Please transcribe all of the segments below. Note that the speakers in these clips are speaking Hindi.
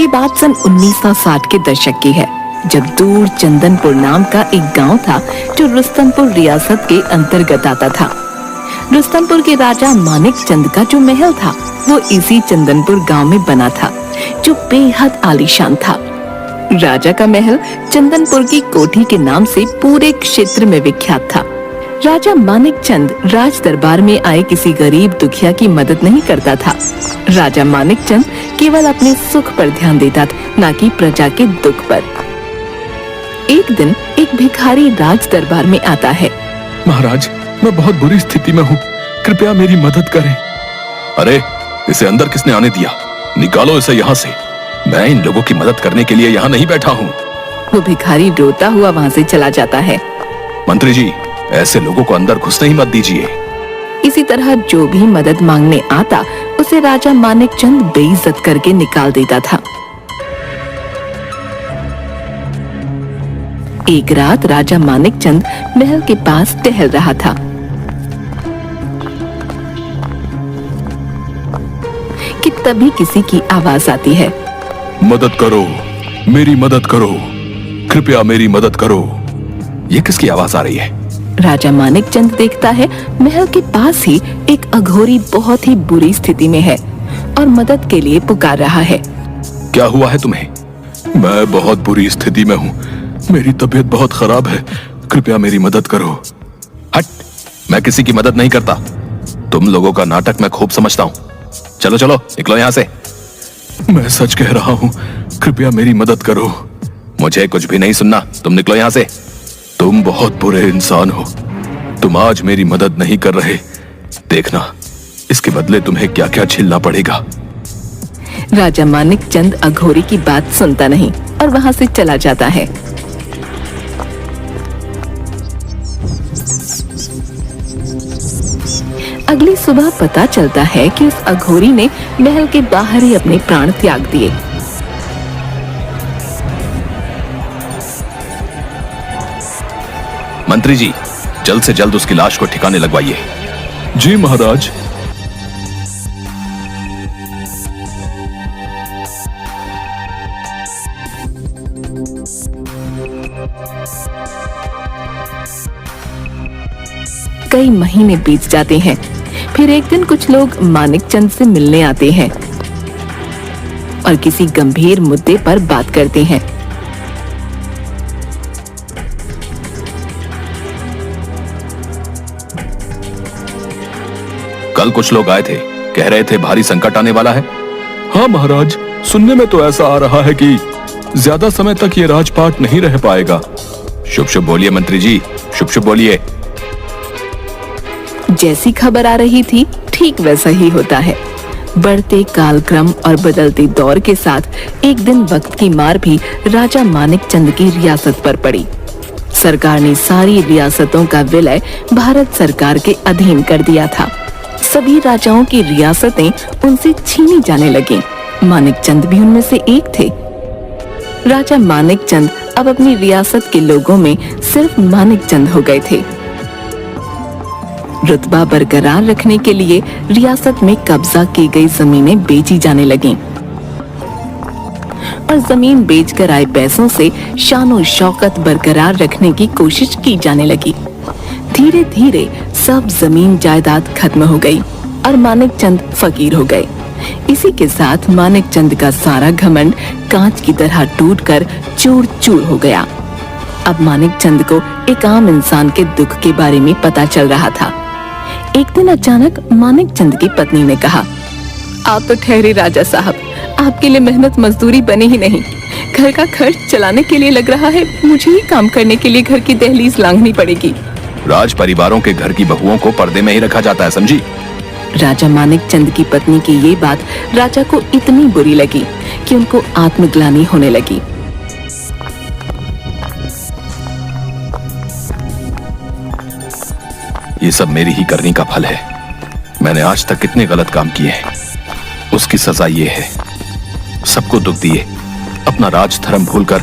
ये बात सन 1960 के दशक की है, जब दूर चंदनपुर नाम का एक गांव था जो रुस्तमपुर रियासत के अंतर्गत आता था। रुस्तमपुर के राजा मानिक चंद का जो महल था वो इसी चंदनपुर गांव में बना था, जो बेहद आलीशान था। राजा का महल चंदनपुर की कोठी के नाम से पूरे क्षेत्र में विख्यात था। राजा मानिक चंद राज दरबार में आए किसी गरीब दुखिया की मदद नहीं करता था। राजा मानिक चंद केवल अपने सुख पर ध्यान देता था, न कि प्रजा के दुख पर। एक दिन एक भिखारी राज दरबार में आता है। महाराज, मैं बहुत बुरी स्थिति में हूँ, कृपया मेरी मदद करें। अरे, इसे अंदर किसने आने दिया? निकालो इसे यहाँ से। मैं इन लोगों की मदद करने के लिए यहाँ नहीं बैठा हूँ। वो भिखारी रोता हुआ वहाँ से चला जाता है। मंत्री जी, ऐसे लोगों को अंदर घुसने ही मत दीजिए। इसी तरह जो भी मदद मांगने आता उसे राजा मानिक चंद बेइज्जत करके निकाल देता था। एक रात राजा मानिक चंद महल के पास टहल रहा था कि तभी किसी की आवाज आती है। मदद करो, मेरी मदद करो, कृपया मेरी मदद करो। ये किसकी आवाज आ रही है? राजा मानिक चंद देखता है महल के पास ही एक अघोरी बहुत ही बुरी स्थिति में है और मदद के लिए पुकार रहा है। क्या हुआ है तुम्हें? मैं बहुत बुरी स्थिति में हूँ, मेरी तबीयत बहुत खराब है, कृपया मेरी मदद करो। हट, मैं किसी की मदद नहीं करता। तुम लोगों का नाटक मैं खूब समझता हूँ। चलो चलो, निकलो यहाँ से। मैं सच कह रहा हूँ, कृपया मेरी मदद करो। मुझे कुछ भी नहीं सुनना, तुम निकलो यहाँ से। तुम बहुत बुरे इंसान हो, तुम आज मेरी मदद नहीं कर रहे, देखना इसके बदले तुम्हें क्या क्या झेलना पड़ेगा। राजा मानिक चंद अघोरी की बात सुनता नहीं और वहां से चला जाता है। अगली सुबह पता चलता है कि उस अघोरी ने महल के बाहर ही अपने प्राण त्याग दिए। मंत्री जी, जल्द से जल्द उसकी लाश को ठिकाने लगवाइए। जी महाराज। कई महीने बीत जाते हैं। फिर एक दिन कुछ लोग मानिक चंद से मिलने आते हैं और किसी गंभीर मुद्दे पर बात करते हैं। कल कुछ लोग आए थे, कह रहे थे भारी संकट आने वाला है। हाँ महाराज, सुनने में तो ऐसा आ रहा है कि ज्यादा समय तक ये राजपाट नहीं रह पाएगा। शुभ शुभ बोलिए मंत्री जी, शुभ शुभ बोलिए। जैसी खबर आ रही थी ठीक वैसा ही होता है। बढ़ते कालक्रम और बदलते दौर के साथ एक दिन वक्त की मार भी राजा मानिक चंद की रियासत पर पड़ी। सरकार ने सारी रियासतों का विलय भारत सरकार के अधीन कर दिया था। सभी राजाओं की रियासतें उनसे छीनी जाने लगीं। मानिक चंद भी उनमें से एक थे। राजा मानिक चंद अब अपनी रियासत के लोगों में सिर्फ मानिक चंद हो गए थे। रुतबा बरकरार रखने के लिए रियासत में कब्जा की गई जमीनें बेची जाने लगीं और जमीन बेचकर आए पैसों से शान शौकत बरकरार रखने की कोशिश की जाने लगी। धीरे धीरे सब जमीन जायदाद खत्म हो गई और मानिक चंद फकीर हो गए। इसी के साथ मानिक चंद का सारा घमंड कांच की तरह टूटकर चूर चूर हो गया। अब मानिक चंद को एक आम इंसान के दुख के बारे में पता चल रहा था। एक दिन अचानक मानिक चंद की पत्नी ने कहा, आप तो ठहरे राजा साहब, आपके लिए मेहनत मजदूरी बनी ही नहीं। घर का खर्च चलाने के लिए लग रहा है मुझे ही काम करने के लिए घर की दहलीज लांघनी पड़ेगी। राज परिवारों के घर की बहुओं को पर्दे में ही रखा जाता है, समझी? राजा मानिक चंद की पत्नी की ये बात राजा को इतनी बुरी लगी कि उनको आत्मग्लानि होने लगी। ये सब मेरी ही करनी का फल है। मैंने आज तक कितने गलत काम किए हैं, उसकी सजा ये है। सबको दुख दिए, अपना राज धर्म भूलकर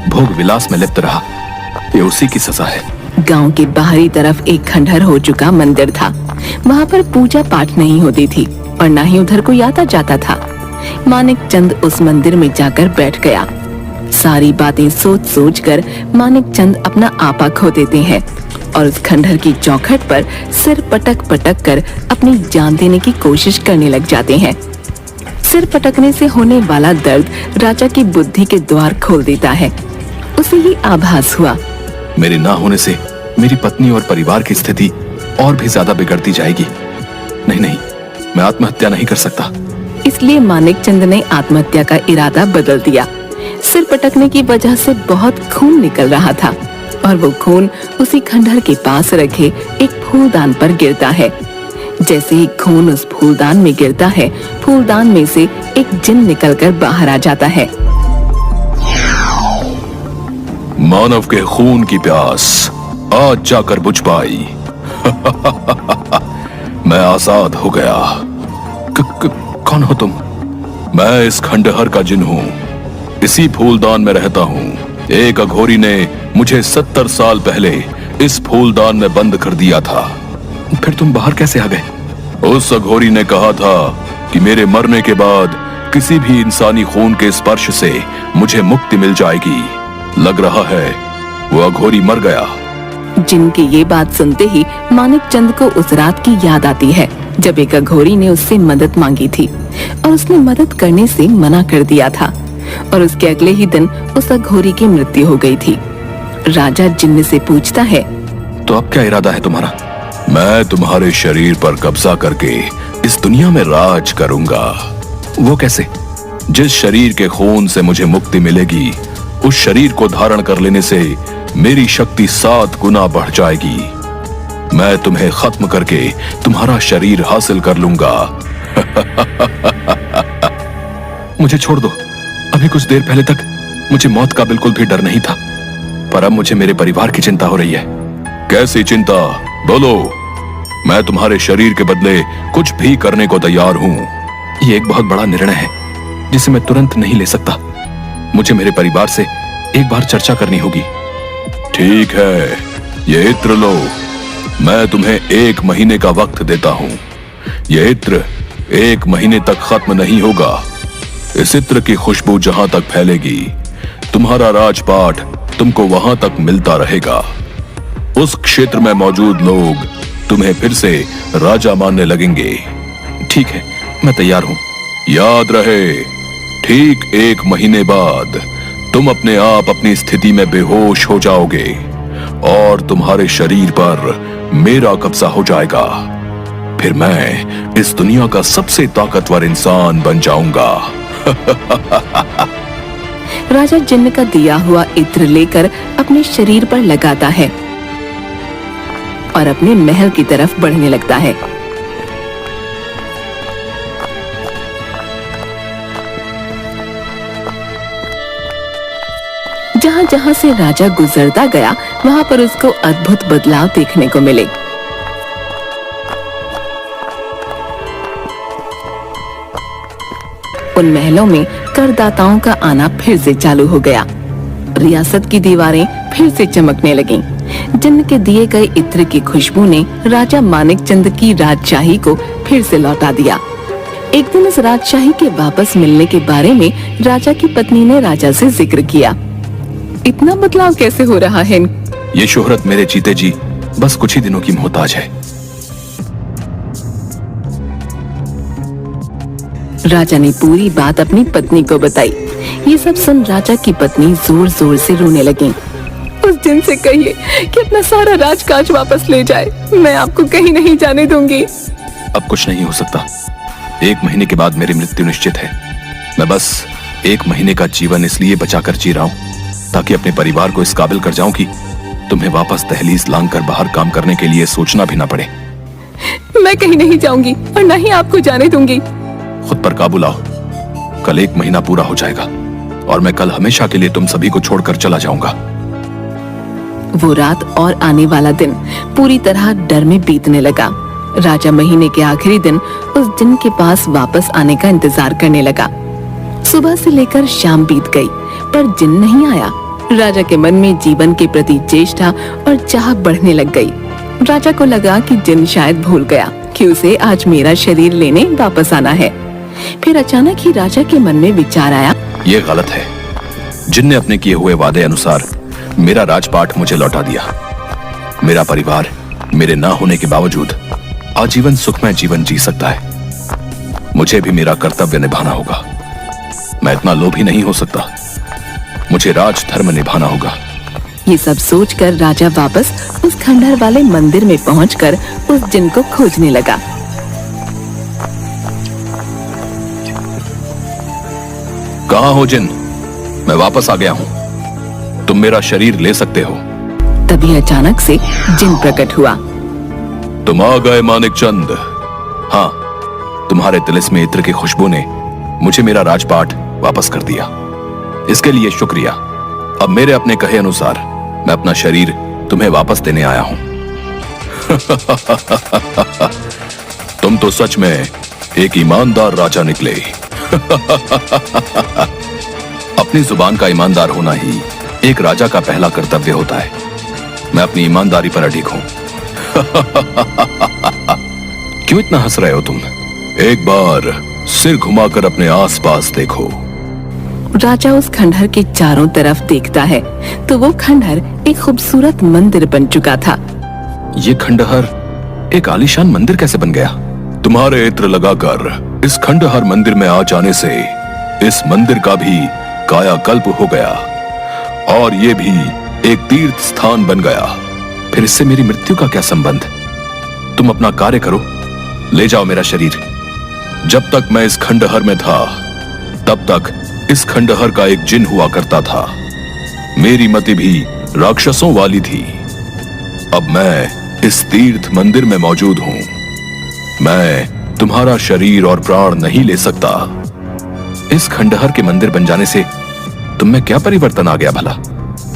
भोग विलास में लिप्त रहा, ये उसी की सजा है। गांव के बाहरी तरफ एक खंडहर हो चुका मंदिर था। वहां पर पूजा पाठ नहीं होती थी और न ही उधर कोई आता जाता था। मानिक चंद उस मंदिर में जाकर बैठ गया। सारी बातें सोच सोच कर मानिक चंद अपना आपा खो देते हैं और उस खंडहर की चौखट पर सिर पटक पटक कर अपनी जान देने की कोशिश करने लग जाते हैं। सिर पटकने से होने वाला दर्द राजा की बुद्धि के द्वार खोल देता है। उसे ही आभास हुआ, मेरे ना होने से मेरी पत्नी और परिवार की स्थिति और भी ज्यादा बिगड़ती जाएगी। नहीं नहीं, मैं आत्महत्या नहीं कर सकता। इसलिए मानिक चंद ने आत्महत्या का इरादा बदल दिया। सिर पटकने की वजह से बहुत खून निकल रहा था और वो खून उसी खंडहर के पास रखे एक फूलदान पर गिरता है। जैसे ही खून उस फूलदान में गिरता है, फूलदान में से एक जिन निकलकर बाहर आ जाता है। मानव के खून की प्यास आज जाकर बुझ पाई। मैं आजाद हो गया। कौन हो तुम? मैं इस खंडहर का जिन हूँ। इसी फूलदान में रहता हूँ। एक अघोरी ने मुझे 70 साल पहले इस फूलदान में बंद कर दिया था। फिर तुम बाहर कैसे आ गए? उस अघोरी ने कहा था कि मेरे मरने के बाद किसी भी इंसानी खून के स्पर्श से मुझे मुक्ति मिल जाएगी। लग रहा है वो अघोरी मर गया। जिनकी ये बात सुनते ही मानिक चंद को उस रात की याद आती है जब एक अघोरी ने उससे मदद मांगी थी और उसने मदद करने से मना कर दिया था और उसके अगले ही दिन उस अघोरी की मृत्यु हो गई थी। राजा जिन्न से पूछता है, तो अब क्या इरादा है तुम्हारा? मैं तुम्हारे शरीर पर कब्जा करके इस दुनिया में राज करूंगा। वो कैसे? जिस शरीर के खून से मुझे मुक्ति मिलेगी, उस शरीर को धारण कर लेने से मेरी शक्ति 7 गुना बढ़ जाएगी। मैं तुम्हें खत्म करके तुम्हारा शरीर हासिल कर लूंगा। मुझे छोड़ दो। अभी कुछ देर पहले तक मुझे मौत का बिल्कुल भी डर नहीं था, पर अब मुझे मेरे परिवार की चिंता हो रही है। कैसी चिंता? बोलो। मैं तुम्हारे शरीर के बदले कुछ भी करने को तैयार हूँ। ये एक बहुत बड़ा निर्णय है जिसे मैं तुरंत नहीं ले सकता। मुझे मेरे परिवार से एक बार चर्चा करनी होगी। ठीक है, ये इत्र लो। मैं तुम्हें 1 महीने का वक्त देता हूँ। ये इत्र 1 महीने तक खत्म नहीं होगा। इस इत्र की खुशबू जहां तक फैलेगी, तुम्हारा राजपाट तुमको वहां तक मिलता रहेगा। उस क्षेत्र में मौजूद लोग तुम्हें फिर से राजा मानने लगेंगे। ठीक है, मैं तैयार हूँ। याद रहे, ठीक 1 महीने बाद तुम अपने आप अपनी स्थिति में बेहोश हो जाओगे और तुम्हारे शरीर पर मेरा कब्जा हो जाएगा। फिर मैं इस दुनिया का सबसे ताकतवर इंसान बन जाऊंगा। राजा जिन्न का दिया हुआ इत्र लेकर अपने शरीर पर लगाता है और अपने महल की तरफ बढ़ने लगता है। जहां जहां से राजा गुजरता गया, वहां पर उसको अद्भुत बदलाव देखने को मिले। उन महलों में करदाताओं का आना फिर से चालू हो गया। रियासत की दीवारें फिर से चमकने लगीं। जिन्न के दिए गए इत्र की खुशबू ने राजा मानिक चंद की राजशाही को फिर से लौटा दिया। एक दिन इस राजशाही के वापस मिलने के बारे में राजा की पत्नी ने राजा से जिक्र किया। इतना बदलाव कैसे हो रहा है? ये शोहरत मेरे जीते जी बस कुछ ही दिनों की मोहताज है। राजा ने पूरी बात अपनी पत्नी को बताई। ये सब सुन राजा की पत्नी जोर जोर से रोने लगी। उस दिन से कहिए कि अपना सारा राजकाज वापस ले जाए। मैं आपको कहीं नहीं जाने दूंगी। अब कुछ नहीं हो सकता। 1 महीने के बाद मेरी मृत्यु निश्चित है। मैं बस 1 महीने का जीवन इसलिए बचाकर जी रहा हूँ ताकि अपने परिवार को इस काबिल कर जाऊं कि तुम्हें वापस दहलीज लांग कर बाहर काम करने के लिए सोचना भी ना पड़े। मैं कहीं नहीं जाऊंगी और न ही आपको जाने दूंगी। खुद पर काबू लाओ। कल 1 महीना पूरा हो जाएगा और मैं कल हमेशा के लिए तुम सभी को छोड़कर चला जाऊंगा। वो रात और आने वाला दिन पूरी तरह डर में बीतने लगा। राजा महीने के आखिरी दिन उस जिन के पास वापस आने का इंतजार करने लगा। सुबह से लेकर शाम बीत गई पर जिन नहीं आया। राजा के मन में जीवन के प्रति चेष्टा और चाह बढ़ने लग गई। राजा को लगा कि जिन शायद भूल गया कि उसे आज मेरा शरीर लेने वापस आना है। फिर अचानक ही राजा के मन में विचार आया। ये गलत है। जिनने अपने किए हुए वादे अनुसार मेरा राजपाट मुझे लौटा दिया, मेरा परिवार मेरे ना होने के बावजूद आजीवन सुखमय जीवन जी सकता है। मुझे भी मेरा कर्तव्य निभाना होगा। मैं इतना लोभी नहीं हो सकता। मुझे राजधर्म निभाना होगा। ये सब सोचकर राजा वापस उस खंडहर वाले मंदिर में पहुंचकर उस जिन को खोजने लगा। कहाँ हो जिन? मैं वापस आ गया हूँ। तुम मेरा शरीर ले सकते हो। तभी अचानक से जिन प्रकट हुआ। तुम आ गए मानिक चंद। हाँ, तुम्हारे तिलिस्मी इत्र की खुशबू ने मुझे मेरा राजपाट वापस कर दिया। इसके लिए शुक्रिया। अब मेरे अपने कहे अनुसार मैं अपना शरीर तुम्हें वापस देने आया हूं। तुम तो सच में एक ईमानदार राजा निकले। अपनी जुबान का ईमानदार होना ही एक राजा का पहला कर्तव्य होता है। मैं अपनी ईमानदारी पर अडिग हूं। क्यों इतना हंस रहे हो तुम? एक बार सिर घुमाकर अपने आसपास देखो। राजा उस खंडहर के चारों तरफ देखता है तो वो खंडहर एक खूबसूरत मंदिर बन चुका था। ये खंडहर एक आलीशान मंदिर कैसे बन गया? तुम्हारे इत्र लगाकर इस खंडहर मंदिर में आ जाने से इस मंदिर का भी कायाकल्प हो गया और ये भी एक तीर्थ स्थान बन गया। फिर इससे मेरी मृत्यु का क्या संबंध? तुम अपना कार्य करो, ले जाओ मेरा शरीर। जब तक मैं इस खंडहर में था तब तक इस खंडहर का एक जिन हुआ करता था। मेरी मति भी राक्षसों वाली थी। अब मैं इस तीर्थ मंदिर में मौजूद हूं। मैं तुम्हारा शरीर और प्राण नहीं ले सकता। इस खंडहर के मंदिर बन जाने से तुम में क्या परिवर्तन आ गया भला?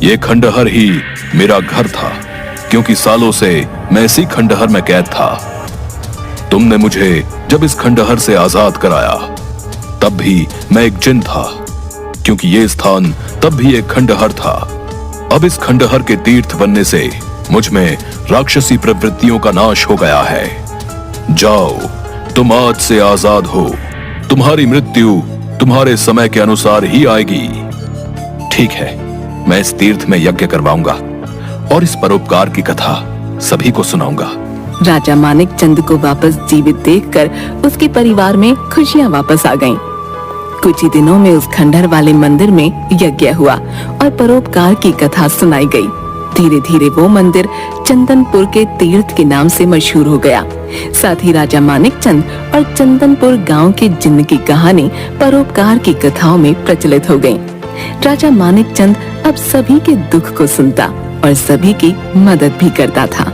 यह खंडहर ही मेरा घर था, क्योंकि सालों से मैं इसी खंडहर में कैद था। तुमने मुझे जब इस खंडहर से आजाद कराया तब भी मैं एक जिन था, क्योंकि यह स्थान तब भी एक खंडहर था। अब इस खंडहर के तीर्थ बनने से मुझ में राक्षसी प्रवृत्तियों का नाश हो गया है। जाओ, तुम आज से आजाद हो। तुम्हारी मृत्यु तुम्हारे समय के अनुसार ही आएगी। ठीक है, मैं इस तीर्थ में यज्ञ करवाऊंगा और इस परोपकार की कथा सभी को सुनाऊंगा। राजा मानिक चंद को वापस जीवित देखकर उसके परिवार में खुशियां वापस आ गईं। कुछ ही दिनों में उस खंडहर वाले मंदिर में यज्ञ हुआ और परोपकार की कथा सुनाई गई। धीरे धीरे वो मंदिर चंदनपुर के तीर्थ के नाम से मशहूर हो गया। साथ ही राजा मानिक चंद और चंदनपुर गांव के जिन्न की कहानी परोपकार की कथाओं में प्रचलित हो गई। राजा मानिक चंद अब सभी के दुख को सुनता और सभी की मदद भी करता था।